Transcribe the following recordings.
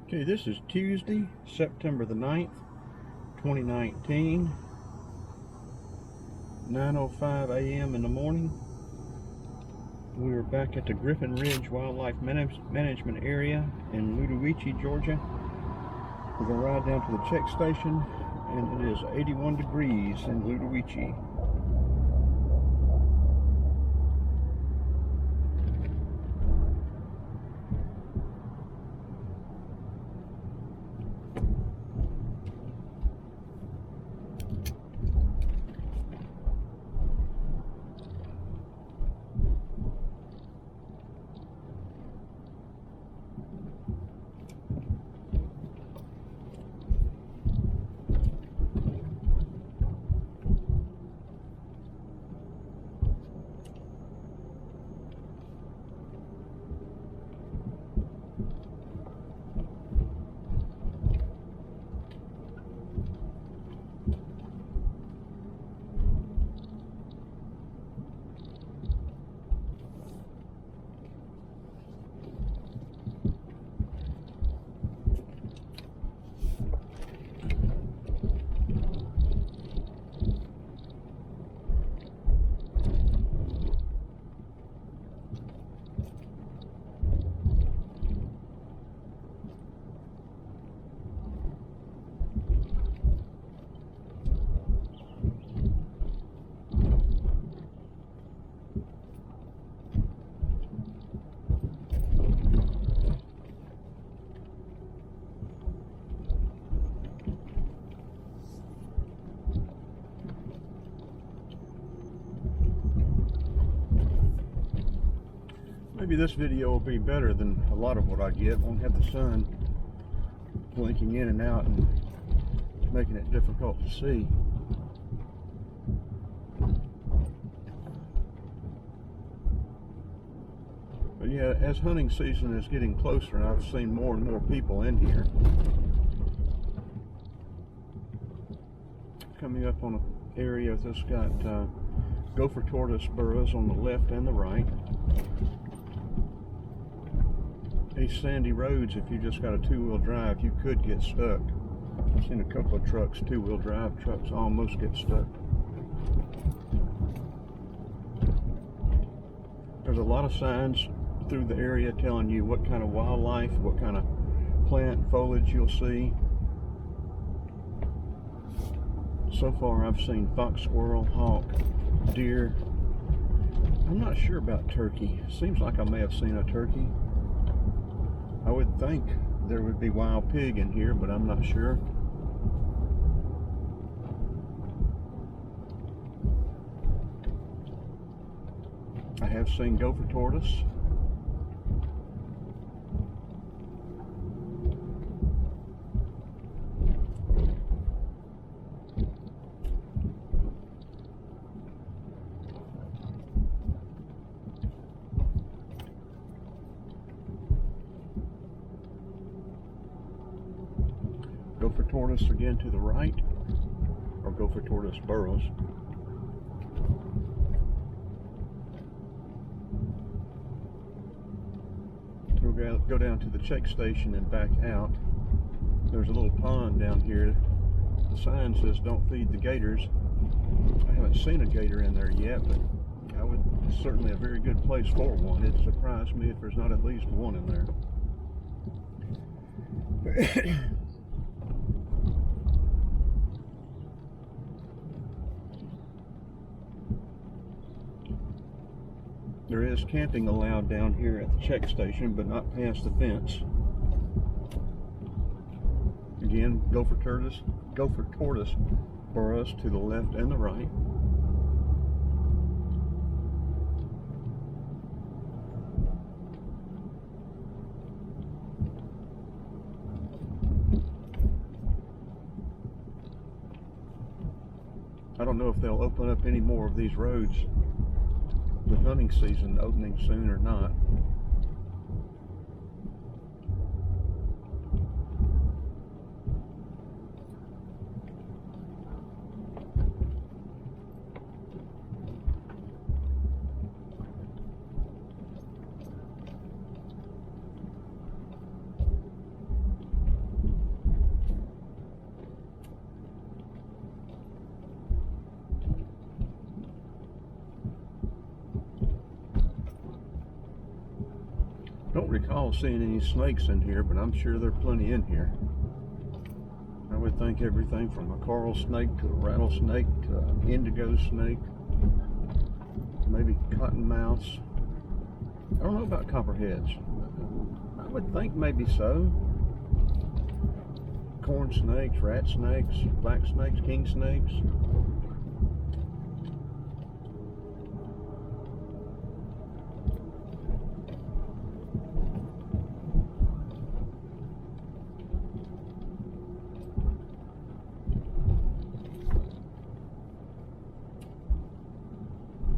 Okay, this is Tuesday, September the 9th, 2019, 9:05 a.m. in the morning. We are back at the Griffin Ridge Wildlife Management Area in Ludowici, Georgia. We're going to ride down to the check station, and it is 81 degrees in Ludowici. Maybe this video will be better than a lot of what I get. Won't have the sun blinking in and out and making it difficult to see. But yeah, as hunting season is getting closer, I've seen more and more people in here. Coming up on an area that's got gopher tortoise burrows on the left and the right. These sandy roads, if you just got a two-wheel drive, you could get stuck. I've seen a couple of trucks, two-wheel drive trucks, almost get stuck. There's a lot of signs through the area telling you what kind of wildlife, what kind of plant foliage you'll see. So far I've seen fox, squirrel, hawk, deer. I'm not sure about turkey. Seems like I may have seen a turkey. I would think there would be wild pig in here, but I'm not sure. I have seen gopher tortoise. Gopher tortoise again to the right, or gopher tortoise burrows. We'll go down to the check station and back out. There's a little pond down here. The sign says don't feed the gators. I haven't seen a gator in there yet, but it's certainly a very good place for one. It'd surprise me if there's not at least one in there. There is camping allowed down here at the check station, but not past the fence. Again, gopher tortoise burrows to the left and the right. I don't know if they'll open up any more of these roads with hunting season opening soon or not. Don't recall seeing any snakes in here, but I'm sure there are plenty in here. I would think everything from a coral snake to a rattlesnake to an indigo snake, maybe cottonmouths. I don't know about copperheads. I would think maybe so. Corn snakes, rat snakes, black snakes, king snakes.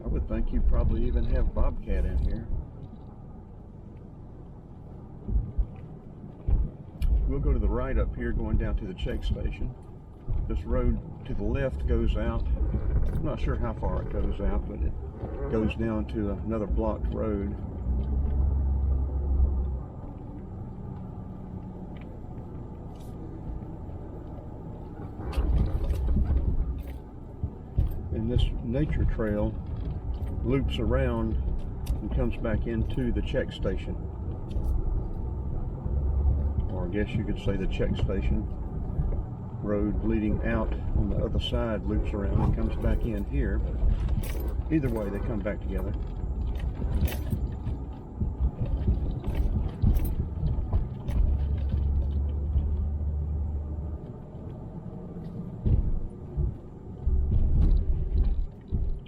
I would think you probably even have bobcat in here. We'll go to the right up here going down to the check station. This road to the left goes out. I'm not sure how far it goes out, but it goes down to another blocked road. And this nature trail loops around and comes back into the check station. Or I guess you could say the check station road leading out on the other side loops around and comes back in here. Either way, they come back together.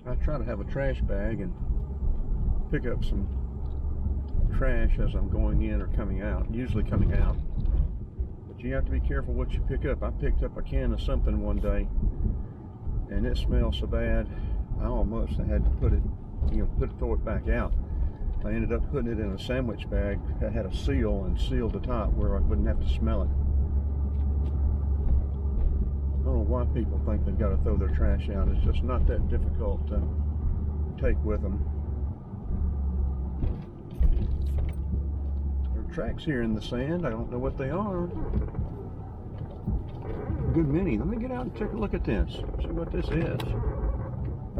I try to have a trash bag and pick up some trash as I'm going in or coming out, usually coming out. But you have to be careful what you pick up. I picked up a can of something one day and it smelled so bad I almost had to put it, throw it back out. I ended up putting it in a sandwich bag that had a seal and sealed the top where I wouldn't have to smell it. I don't know why people think they've got to throw their trash out. It's just not that difficult to take with them. There are tracks here in the sand. I don't know what they are. A good many. Let me get out and take a look at this. See what this is.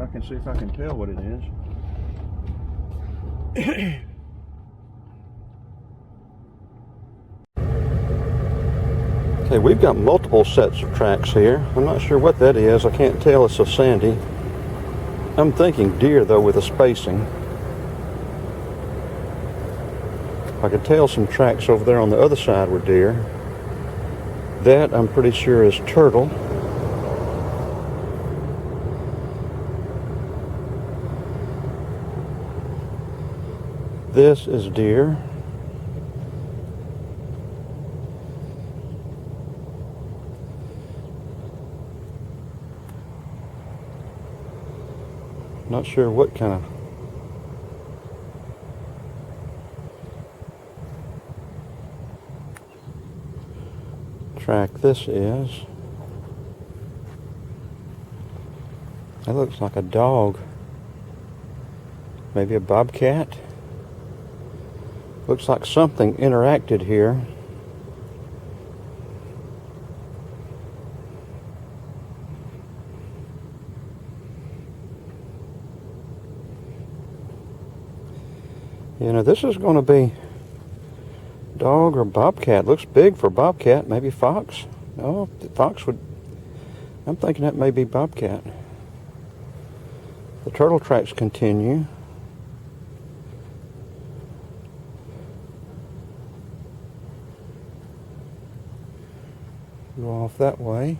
I can see if I can tell what it is. Okay, we've got multiple sets of tracks here. I'm not sure what that is. I can't tell. It's so sandy. I'm thinking deer, though, with a spacing. I could tell some tracks over there on the other side were deer. That, I'm pretty sure, is turtle. This is deer. Not sure what kind of track this is. That looks like a dog. Maybe a bobcat. Looks like something interacted here. This is going to be dog or bobcat. Looks big for bobcat. Maybe fox. No, fox would. I'm thinking that may be bobcat. The turtle tracks continue. Go off that way.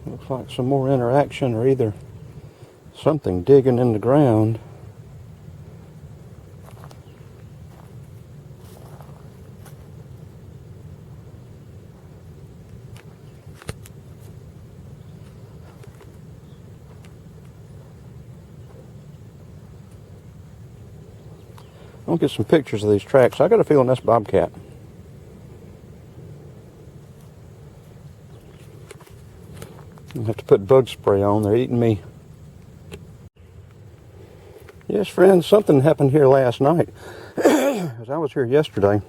Looks like some more interaction or either something digging in the ground. I'll get some pictures of these tracks. I got a feeling that's bobcat. I have to put bug spray on. They're eating me. Yes, friends, something happened here last night. As I was here yesterday,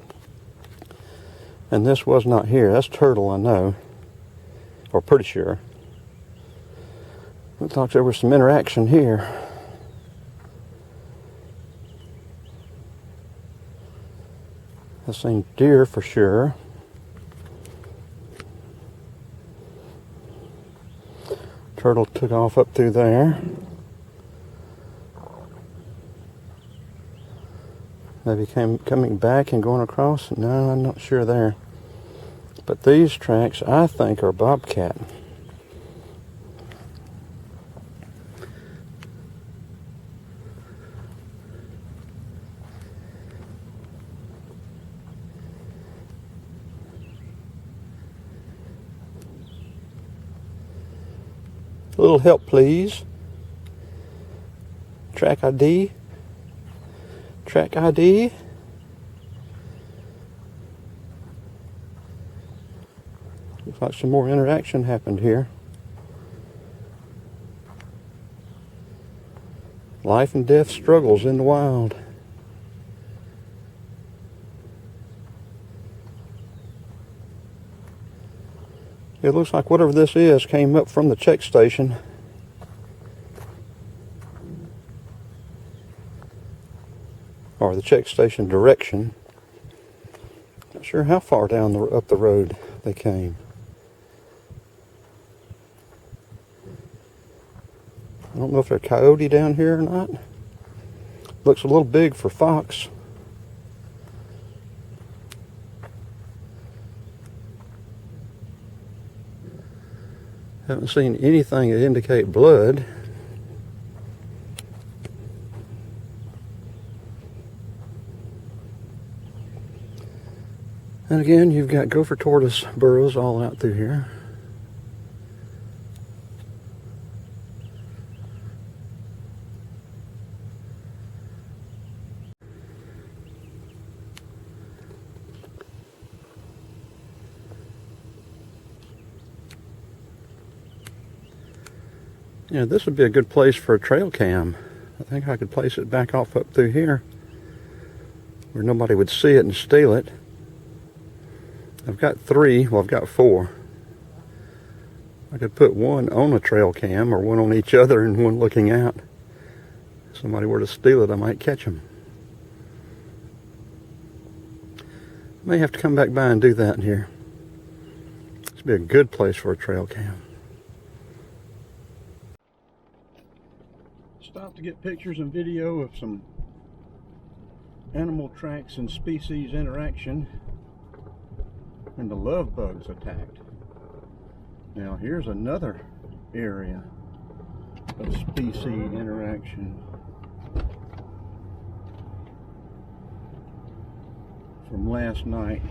and this was not here. That's turtle, I know. or pretty sure. Looks like there was some interaction here. I've seen deer for sure. Turtle took off up through there. Maybe coming back and going across. No, I'm not sure there. But these tracks, I think, are bobcat. A little help, please. Track ID. Track ID. Looks like some more interaction happened here. Life and death struggles in the wild. It looks like whatever this is came up from the check station. Or the check station direction. Not sure how far down up the road they came. I don't know if they're coyote down here or not. Looks a little big for fox. Haven't seen anything that indicate blood. And again, you've got gopher tortoise burrows all out through here. Yeah, this would be a good place for a trail cam. I think I could place it back off up through here where nobody would see it and steal it. I've got 3, well, I've got 4. I could put one on a trail cam or one on each other and one looking out. If somebody were to steal it, I might catch them. May have to come back by and do that in here. This would be a good place for a trail cam. Stop to get pictures and video of some animal tracks and species interaction. And the love bugs attacked. Now here's another area of species interaction from last night.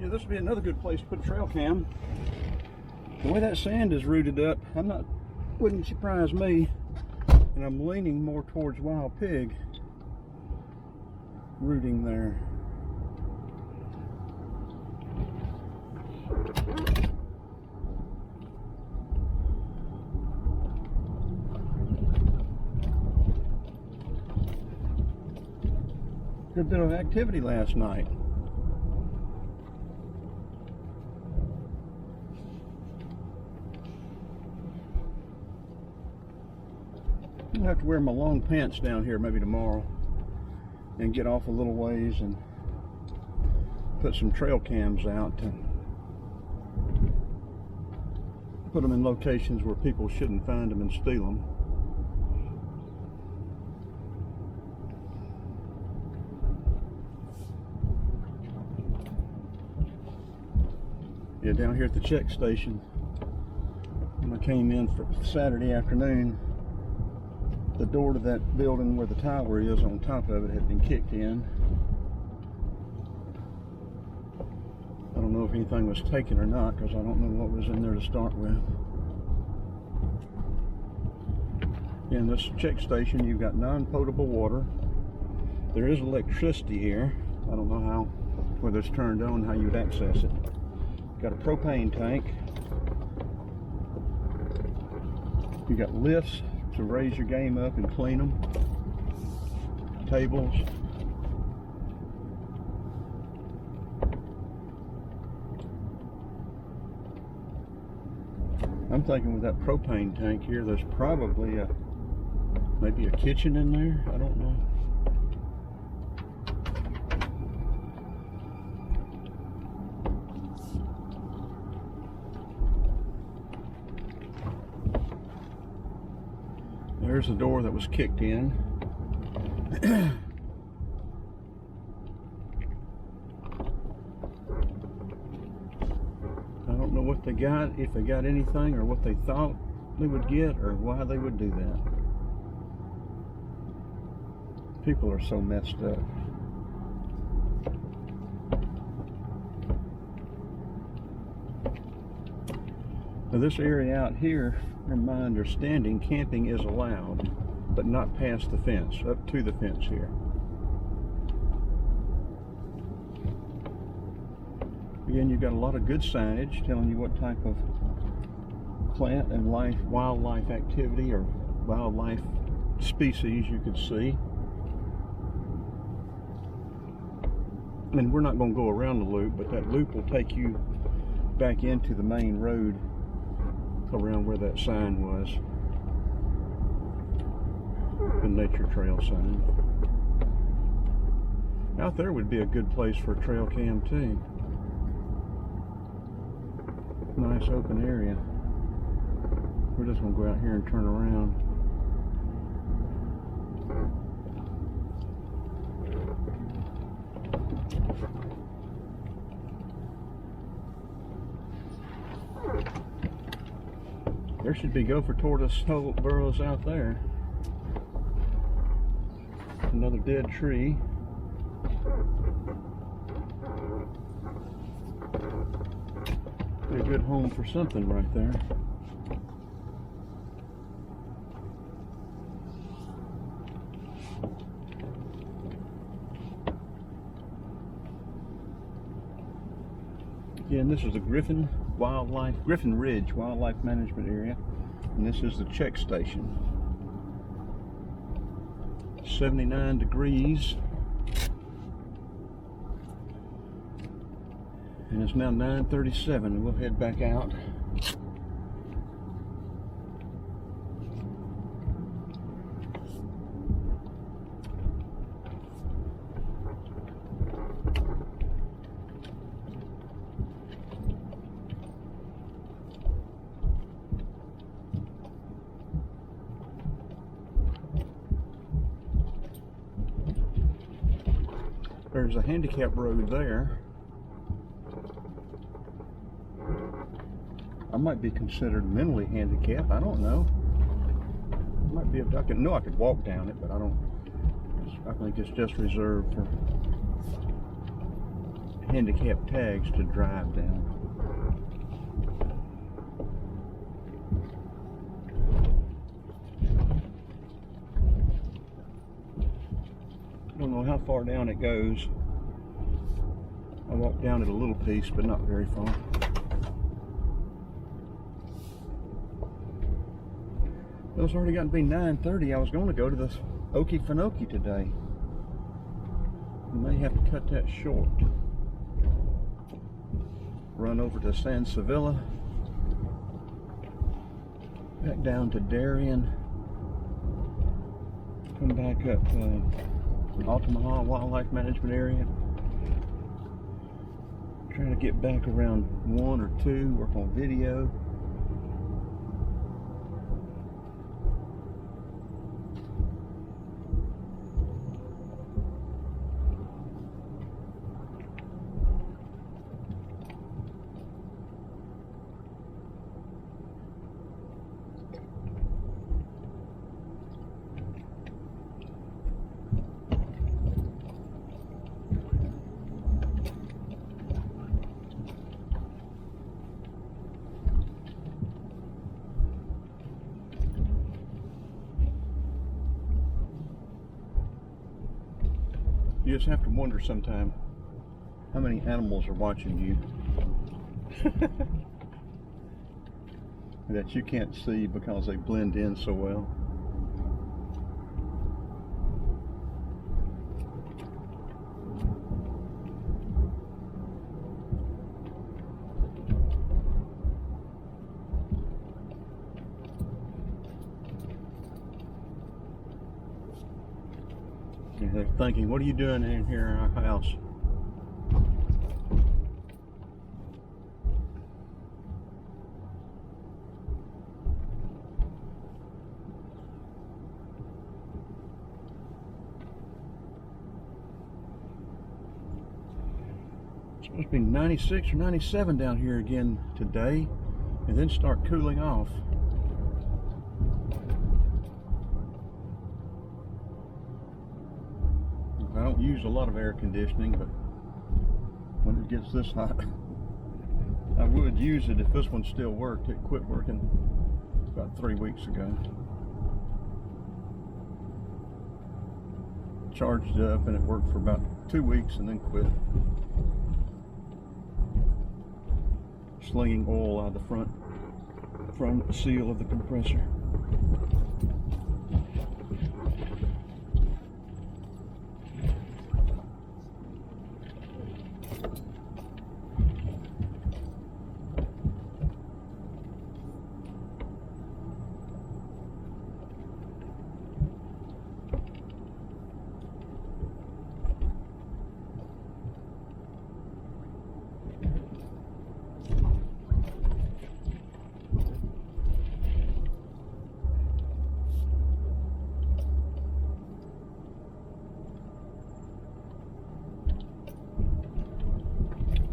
Yeah, this would be another good place to put a trail cam. The way that sand is rooted up, wouldn't surprise me. And I'm leaning more towards wild pig rooting there. Good bit of activity last night. I'll have to wear my long pants down here maybe tomorrow and get off a little ways and put some trail cams out and put them in locations where people shouldn't find them and steal them. Yeah, down here at the check station, when I came in for Saturday afternoon, the door to that building where the tower is on top of it had been kicked in. I don't know if anything was taken or not, because I don't know what was in there to start with. In this check station, you've got non-potable water. There is electricity here. I don't know whether it's turned on, how you would access it. Got a propane tank. You got lifts to raise your game up and clean them. Tables. I'm thinking with that propane tank here, there's probably maybe a kitchen in there. I don't know. There's the door that was kicked in. I don't know what they got, if they got anything, or what they thought they would get, or why they would do that. People are so messed up. Now this area out here, from my understanding, camping is allowed, but not past the fence, up to the fence here. Again, you've got a lot of good signage telling you what type of plant and wildlife activity or wildlife species you could see. And we're not going to go around the loop, but that loop will take you back into the main road around where that sign was, the nature trail sign. Out there would be a good place for a trail cam too. Nice open area. We're just going to go out here and turn around. There should be gopher tortoise burrows out there. Another dead tree. Be a good home for something right there. Again, this is the Griffin Ridge Wildlife Management Area, and this is the check station. 79 degrees, and it's now 9:37, and we'll head back out. There's a handicap road there. I might be considered mentally handicapped. I don't know. It might be a duck. No, I could walk down it, but I don't. I think it's just reserved for handicap tags to drive down. I don't know how far down it goes. I walked down it a little piece, but not very far. Well, it's already gotten to be 9:30. I was going to go to this Okefenokee today. I may have to cut that short. Run over to San Sevilla, back down to Darien, come back up Altamaha Wildlife Management Area. Trying to get back around 1 or 2, work on video. You just have to wonder sometime how many animals are watching you that you can't see because they blend in so well. They're thinking, what are you doing in here in our house? It's supposed to be 96 or 97 down here again today, and then start cooling off. I don't use a lot of air conditioning, but when it gets this hot, I would use it if this one still worked. It quit working about 3 weeks ago. Charged it up and it worked for about 2 weeks and then quit. Slinging oil out of the front seal of the compressor.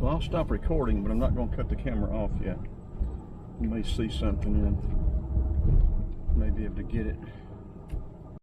Well, I'll stop recording, but I'm not going to cut the camera off yet. You may see something in. May be able to get it.